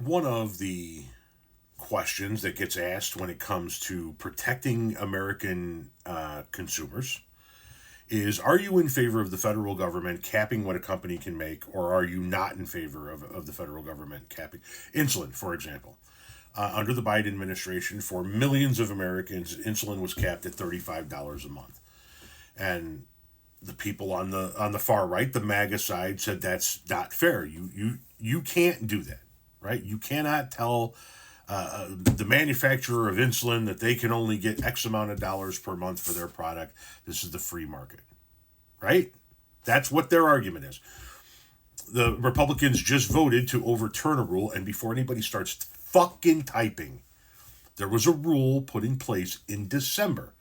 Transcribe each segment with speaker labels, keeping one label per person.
Speaker 1: one of the questions that gets asked when it comes to protecting American consumers is, are you in favor of the federal government capping what a company can make, or are you not in favor of the federal government capping? Insulin, for example. Under the Biden administration, for millions of Americans, insulin was capped at $35 a month. And the people on the far right, the MAGA side, said that's not fair. You can't do that, right? You cannot tell the manufacturer of insulin that they can only get X amount of dollars per month for their product. This is the free market, right? That's what their argument is. The Republicans just voted to overturn a rule, and before anybody starts fucking typing, there was a rule put in place in December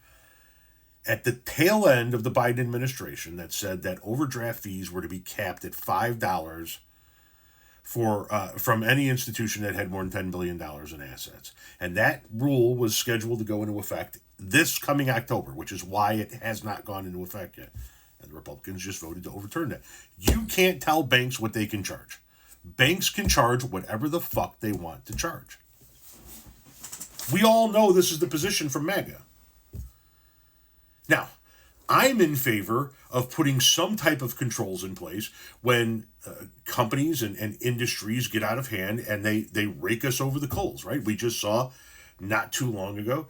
Speaker 1: at the tail end of the Biden administration that said that overdraft fees were to be capped at $5 for from any institution that had more than $10 billion in assets. And that rule was scheduled to go into effect this coming October, which is why it has not gone into effect yet. And the Republicans just voted to overturn that. You can't tell banks what they can charge. Banks can charge whatever the fuck they want to charge. We all know this is the position from MAGA. Now, I'm in favor of putting some type of controls in place when companies and industries get out of hand and they rake us over the coals, right? We just saw not too long ago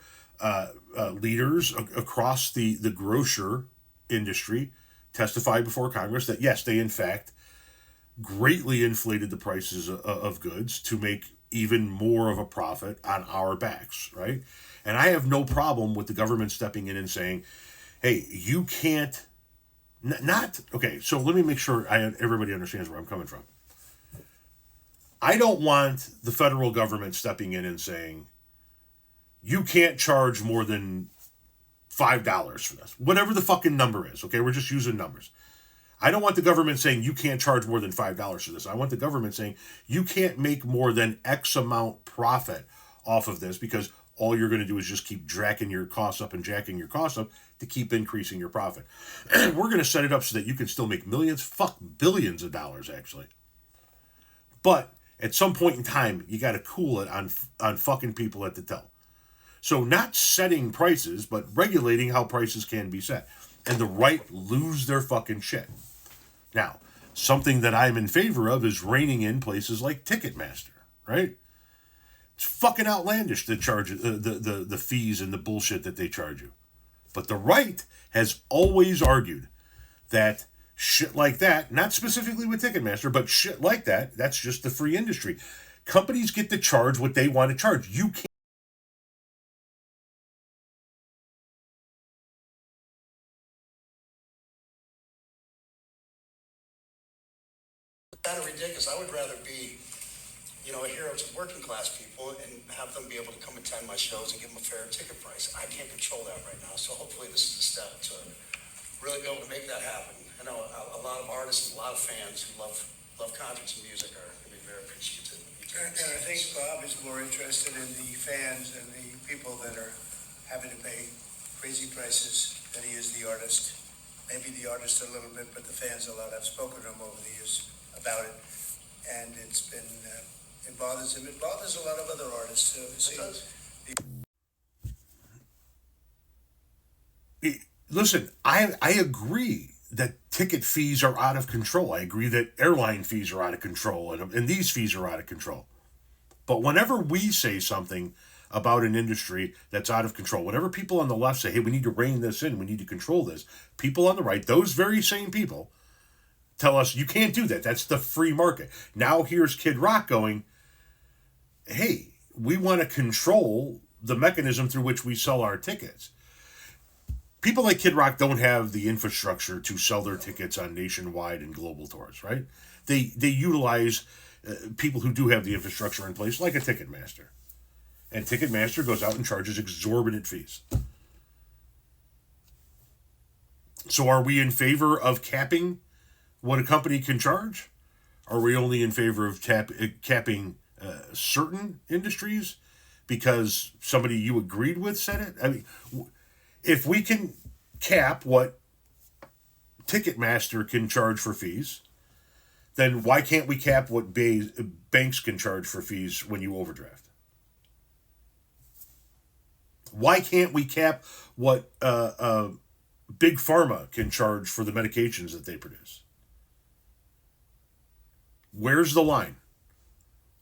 Speaker 1: leaders across the grocer industry testify before Congress that, yes, they in fact greatly inflated the prices of goods to make even more of a profit on our backs, right? And I have no problem with the government stepping in and saying, hey, you can't, okay, so let me make sure everybody understands where I'm coming from. I don't want the federal government stepping in and saying, you can't charge more than $5 for this. Whatever the fucking number is, okay? We're just using numbers. I don't want the government saying you can't charge more than $5 for this. I want the government saying you can't make more than X amount profit off of this, because all you're going to do is just keep jacking your costs up and jacking your costs up to keep increasing your profit. We're going to set it up so that you can still make millions, fuck billions of dollars actually. But at some point in time, you got to cool it on fucking people at the till. So not setting prices, but regulating how prices can be set. And the right lose their fucking shit. Now, something that I'm in favor of is reining in places like Ticketmaster, right? It's fucking outlandish to charge the fees and the bullshit that they charge you. But the right has always argued that shit like that, not specifically with Ticketmaster, but shit like that, that's just the free industry. Companies get to charge what they want to charge. You can't.
Speaker 2: Kind of ridiculous. I would rather be, a hero to working class people and have them be able to come attend my shows and give them a fair ticket price. I can't control that right now, so hopefully this is a step to really be able to make that happen. I know a lot of artists and a lot of fans who love concerts and music are going to be very appreciative.
Speaker 3: And I think Bob is more interested in the fans and the people that are having to pay crazy prices than he is the artist. Maybe the artist a little bit, but the fans a lot. I've spoken to him over the years about it, and it's been it bothers him. It bothers a lot of other artists too.
Speaker 1: Listen, I agree that ticket fees are out of control. I agree that airline fees are out of control, and these fees are out of control. But whenever we say something about an industry that's out of control, whenever people on the left say, hey, we need to rein this in, we need to control this, people on the right, those very same people, tell us you can't do that. That's the free market. Now here's Kid Rock going, hey, we want to control the mechanism through which we sell our tickets. People like Kid Rock don't have the infrastructure to sell their tickets on nationwide and global tours, right? They utilize people who do have the infrastructure in place, like a Ticketmaster. And Ticketmaster goes out and charges exorbitant fees. So are we in favor of capping what a company can charge? Are we only in favor of capping certain industries because somebody you agreed with said it? I mean, if we can cap what Ticketmaster can charge for fees, then why can't we cap what banks can charge for fees when you overdraft? Why can't we cap what big pharma can charge for the medications that they produce? Where's the line?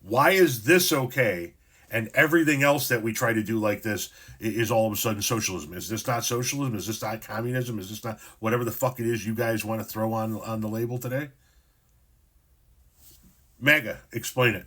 Speaker 1: Why is this okay and everything else that we try to do like this is all of a sudden socialism? Is this not socialism? Is this not communism? Is this not whatever the fuck it is you guys want to throw on the label today? MAGA, explain it.